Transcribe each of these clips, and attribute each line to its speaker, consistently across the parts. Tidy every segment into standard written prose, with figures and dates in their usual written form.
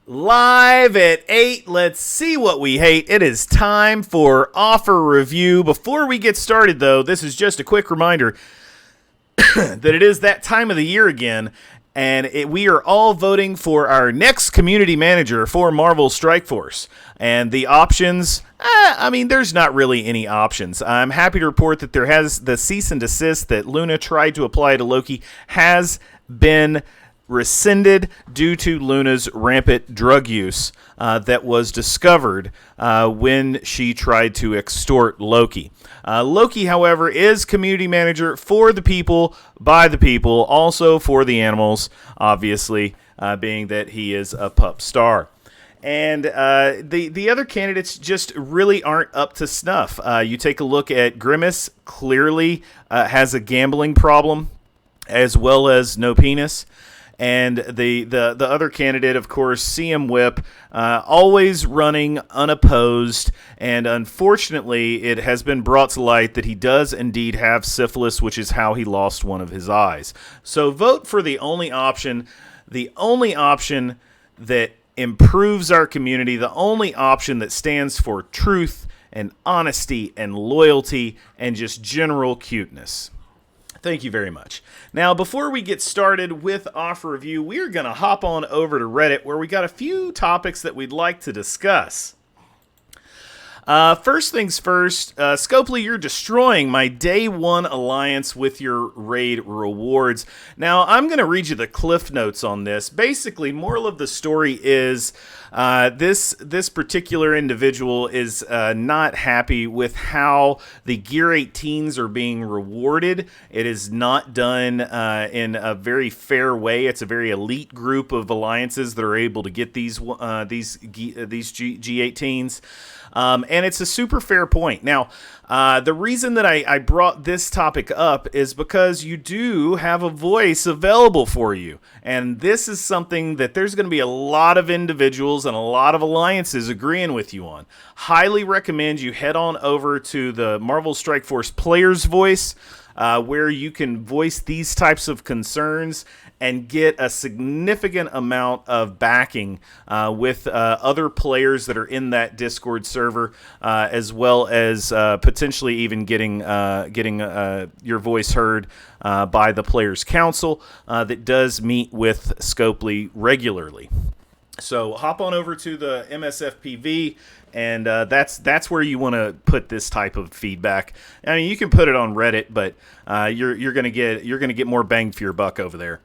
Speaker 1: Live at 8, let's see what we hate. It is time for offer review. Before we get started, though, this is just a quick reminder that it is that time of the year again, and we are all voting for our next community manager for Marvel Strike Force. And the options, there's not really any options. I'm happy to report that there has the cease and desist that Luna tried to apply to Loki has been rescinded due to Luna's rampant drug use that was discovered when she tried to extort Loki. Loki, however, is community manager for the people, by the people, also for the animals, obviously, being that he is a pup star. And the other candidates just really aren't up to snuff. You take a look at Grimace, clearly has a gambling problem, as well as no penis. And the other candidate, of course, CM Whip, always running unopposed, and unfortunately it has been brought to light that he does indeed have syphilis, which is how he lost one of his eyes. So vote for the only option that improves our community, the only option that stands for truth and honesty and loyalty and just general cuteness. Thank you very much. Now, before we get started with offer review, we're going to hop on over to Reddit, where we got a few topics that we'd like to discuss. First things first, Scopely, you're destroying my day one alliance with your raid rewards. Now, I'm going to read you the cliff notes on this. Basically, moral of the story is this particular individual is not happy with how the Gear 18s are being rewarded. It is not done in a very fair way. It's a very elite group of alliances that are able to get these G18s. And it's a super fair point. Now, the reason that I brought this topic up is because you do have a voice available for you. And this is something that there's going to be a lot of individuals and a lot of alliances agreeing with you on. Highly recommend you head on over to the Marvel Strike Force Player's Voice, where you can voice these types of concerns and get a significant amount of backing with other players that are in that Discord server, as well as potentially even getting your voice heard by the Players Council that does meet with Scopely regularly. So hop on over to the MSFPV, and that's where you want to put this type of feedback. I mean, you can put it on Reddit, but you're gonna get more bang for your buck over there.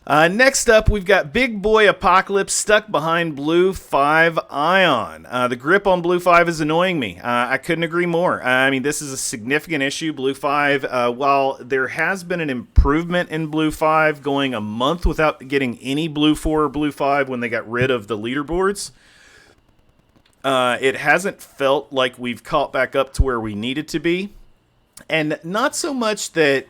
Speaker 1: Next up, we've got Big Boy Apocalypse stuck behind Blue 5 Ion. The grip on Blue 5 is annoying me. I couldn't agree more. I mean, this is a significant issue. Blue 5, while there has been an improvement in Blue 5 going a month without getting any Blue 4 or Blue 5 when they got rid of the leaderboards, it hasn't felt like we've caught back up to where we needed to be. And not so much that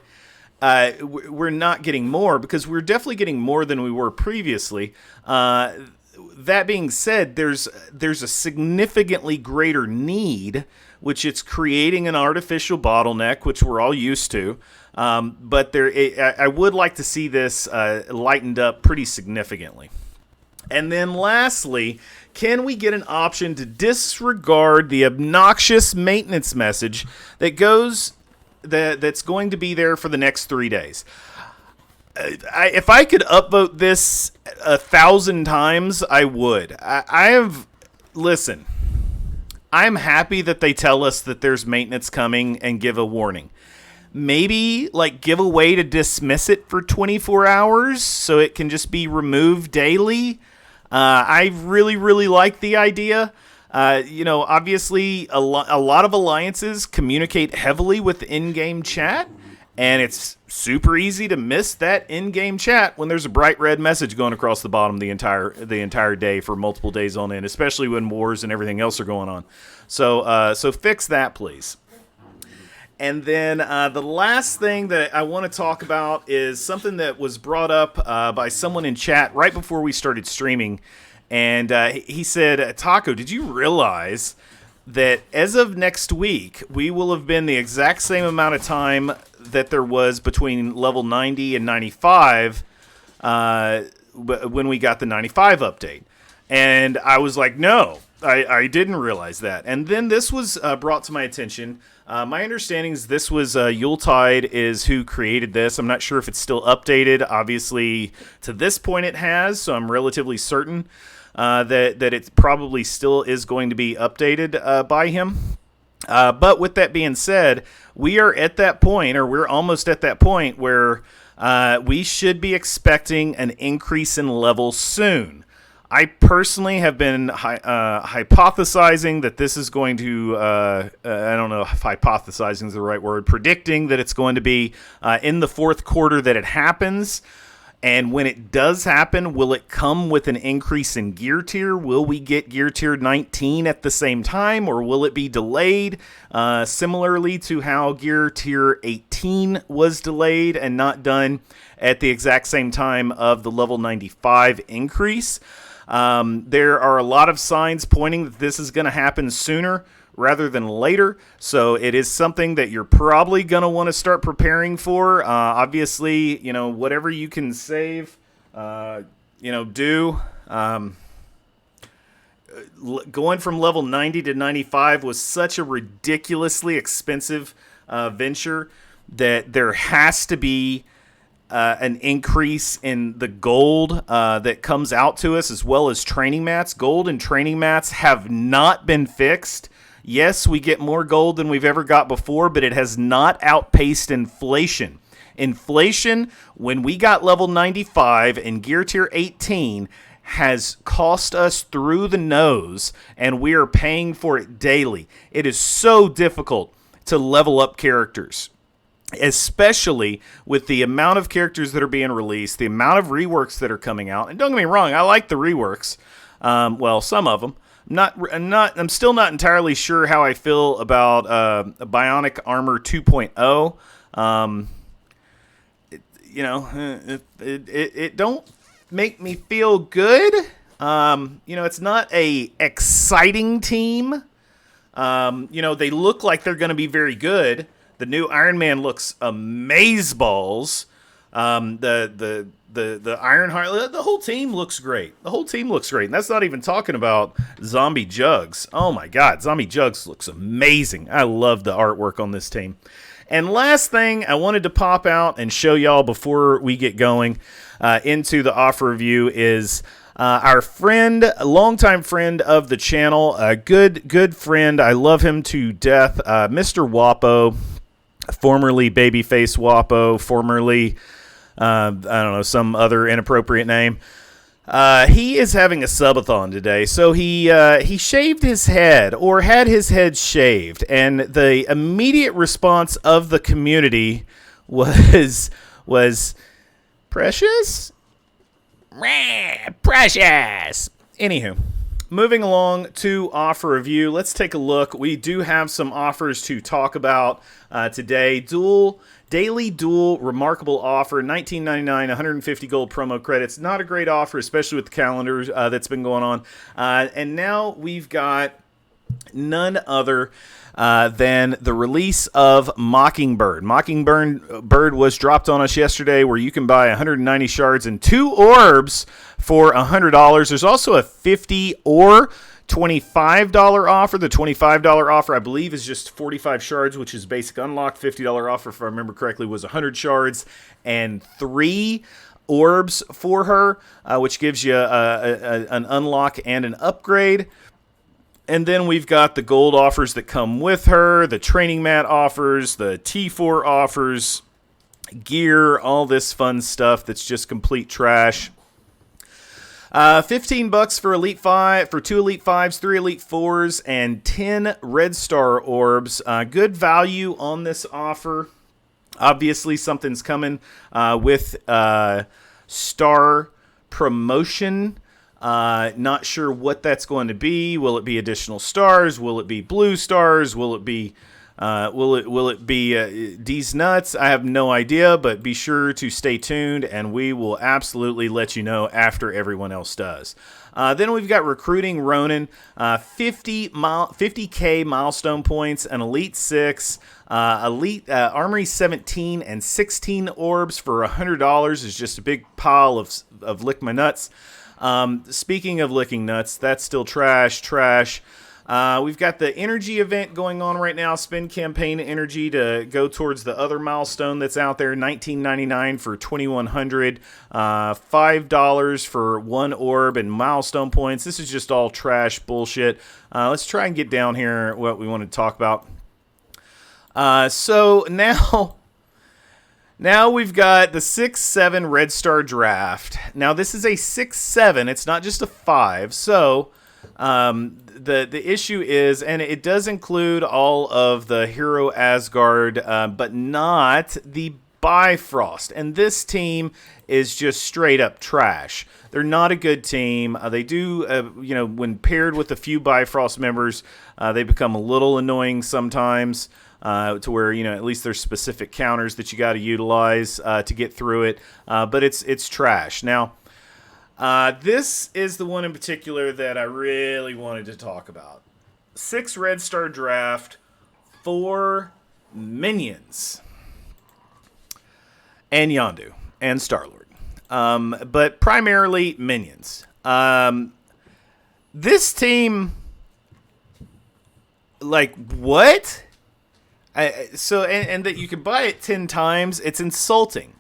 Speaker 1: we're not getting more, because we're definitely getting more than we were previously. That being said, there's a significantly greater need, which it's creating an artificial bottleneck, which we're all used to. But I would like to see this lightened up pretty significantly. And then lastly, can we get an option to disregard the obnoxious maintenance message that's going to be there for the next 3 days? If I could upvote this 1,000 times, I would. Listen, I'm happy that they tell us that there's maintenance coming and give a warning. Maybe give a way to dismiss it for 24 hours so it can just be removed daily. I really, really like the idea. Obviously, a lot of alliances communicate heavily with in-game chat, and it's super easy to miss that in-game chat when there's a bright red message going across the bottom the entire day for multiple days on end, especially when wars and everything else are going on. So fix that, please. And then the last thing that I want to talk about is something that was brought up by someone in chat right before we started streaming. And he said, Taco, did you realize that as of next week, we will have been the exact same amount of time that there was between level 90 and 95 when we got the 95 update? And I was like, no, I didn't realize that. And then this was brought to my attention. My understanding is this was Yuletide is who created this. I'm not sure if it's still updated. Obviously, to this point it has, so I'm relatively certain that it probably still is going to be updated by him. But with that being said, we are at that point, or we're almost at that point, where we should be expecting an increase in level soon. I personally have been hypothesizing that this is going to, I don't know if hypothesizing is the right word, predicting that it's going to be in the fourth quarter that it happens. And when it does happen, will it come with an increase in gear tier? Will we get gear tier 19 at the same time, or will it be delayed? Similarly to how gear tier 18 was delayed and not done at the exact same time of the level 95 increase. There are a lot of signs pointing that this is going to happen sooner rather than later, so it is something that you're probably going to want to start preparing for. Obviously, whatever you can save, do. Going from level 90 to 95 was such a ridiculously expensive venture that there has to be an increase in the gold that comes out to us, as well as training mats. Gold and training mats have not been fixed. Yes, we get more gold than we've ever got before, but it has not outpaced inflation. Inflation, when we got level 95 and gear tier 18, has cost us through the nose, and we are paying for it daily. It is so difficult to level up characters, especially with the amount of characters that are being released, the amount of reworks that are coming out. And don't get me wrong, I like the reworks. Some of them. I'm still not entirely sure how I feel about Bionic Armor 2.0. It don't make me feel good. It's not a exciting team. They look like they're going to be very good. The new Iron Man looks amazeballs. The Ironheart, the whole team looks great. And that's not even talking about Zombie Jugs. Oh my God, Zombie Jugs looks amazing. I love the artwork on this team. And last thing I wanted to pop out and show y'all before we get going into the offer review is our friend, longtime friend of the channel, a good friend. I love him to death, Mr. Wapo, formerly Babyface Wapo, formerly some other inappropriate name. He is having a subathon today, so he shaved his head, or had his head shaved, and the immediate response of the community was precious? Precious! Anywho, moving along to offer review, let's take a look. We do have some offers to talk about today. Daily Duel Remarkable Offer, $19.99, 150 gold promo credits. Not a great offer, especially with the calendar that's been going on. And now we've got none other than the release of Mockingbird. Mockingbird was dropped on us yesterday, where you can buy 190 shards and 2 orbs for $100. There's also a 50 or $25 offer. The $25 offer, I believe, is just 45 shards, which is basic unlocked. $50 offer, if I remember correctly, was 100 shards and 3 orbs for her, which gives you an unlock and an upgrade. And then we've got the gold offers that come with her, the training mat offers, the T4 offers, gear, all this fun stuff that's just complete trash. $15 for Elite 5, for 2 Elite 5s, 3 Elite 4s, and 10 Red Star orbs. Good value on this offer. Obviously, something's coming with Star Promotion. Not sure what that's going to be. Will it be additional stars? Will it be blue stars? Will it be D's nuts? I have no idea, but be sure to stay tuned, and we will absolutely let you know after everyone else does. Then we've got Recruiting Ronin, 50K milestone points, an Elite 6, Elite Armory 17 and 16 orbs for $100 is just a big pile of lick my nuts. Speaking of licking nuts, that's still trash. We've got the energy event going on right now. Spend campaign energy to go towards the other milestone that's out there. $19.99 for 2,100. $5 for one orb and milestone points. This is just all trash bullshit. Let's try and get down here what we want to talk about. So now we've got the 6-7 Red Star draft. Now this is a 6-7. It's not just a 5. So the issue is, and it does include all of the Hero Asgard, but not the Bifrost. And this team is just straight up trash. They're not a good team. They do, when paired with a few Bifrost members, they become a little annoying sometimes. To where, at least there's specific counters that you got to utilize to get through it. But it's trash. Now, this is the one in particular that I really wanted to talk about. 6 Red Star draft, 4 minions. And Yondu. And Star-Lord. But primarily minions. This team, what? And that you can buy it 10 times, it's insulting.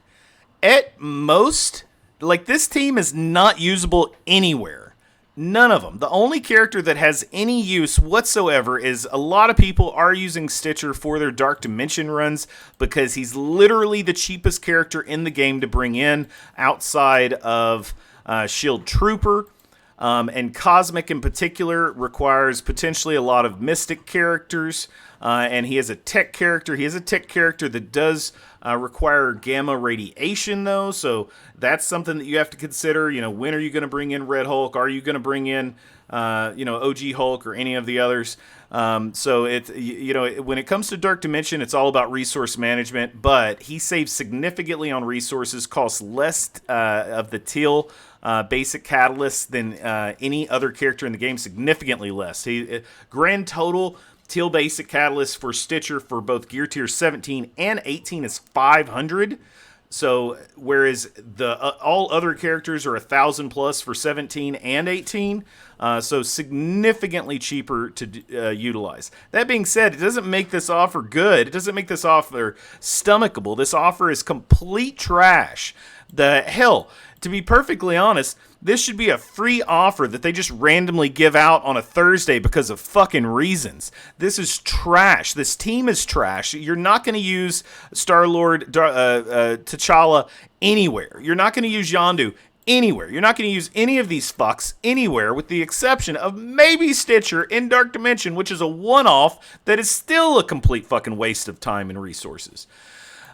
Speaker 1: At most, this team is not usable anywhere. None of them. The only character that has any use whatsoever is a lot of people are using Stitcher for their Dark Dimension runs because he's literally the cheapest character in the game to bring in outside of Shield Trooper. And Cosmic in particular requires potentially a lot of Mystic characters. And he is a tech character. He is a tech character that does require gamma radiation, though. So that's something that you have to consider. When are you going to bring in Red Hulk? Are you going to bring in, OG Hulk or any of the others? So when it comes to Dark Dimension, it's all about resource management. But he saves significantly on resources, costs less of the teal basic catalyst than any other character in the game, significantly less. Grand total teal basic catalyst for Stitcher for both gear tier 17 and 18 is 500. So whereas the all other characters are 1,000 plus for 17 and 18, so significantly cheaper to utilize. That being said, it doesn't make this offer good. It doesn't make this offer stomachable. This offer is complete trash. To be perfectly honest, this should be a free offer that they just randomly give out on a Thursday because of fucking reasons. This is trash. This team is trash. You're not going to use Star-Lord, T'Challa anywhere. You're not going to use Yondu anywhere. You're not going to use any of these fucks anywhere with the exception of maybe Stitcher in Dark Dimension, which is a one-off that is still a complete fucking waste of time and resources.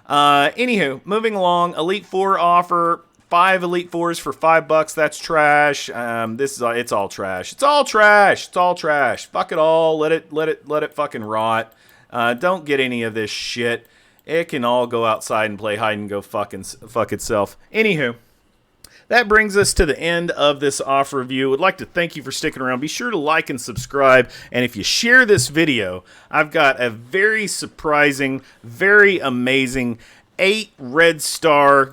Speaker 1: Anywho, moving along, Elite Four offer 5 Elite Fours for $5. That's trash. It's all trash. It's all trash. It's all trash. Fuck it all. Let it fucking rot. Don't get any of this shit. It can all go outside and play hide and go fuck itself. Anywho, that brings us to the end of this offer review. Would like to thank you for sticking around. Be sure to like and subscribe. And if you share this video, I've got a very surprising, very amazing 8 Red Star